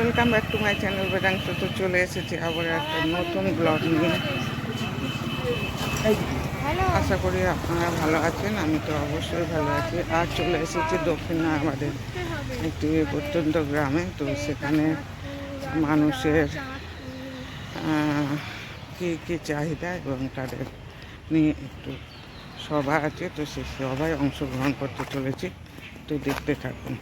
Welcome back to my channel Vedansh. তো চলে এসেছি আবার একটা নতুন ব্লগ নিয়ে। আশা করি আপনারা ভালো আছেন, আমি তো অবশ্যই ভালো আছি। আর চলে এসেছি দক্ষিণা আমাদের একটি প্রত্যন্ত গ্রামে। তো সেখানে মানুষের কী কী চাহিদা এবং তাদের নিয়ে একটু সভা আছে, তো সেই সভায় অংশগ্রহণ করতে চলেছি। তো দেখতে থাকুন।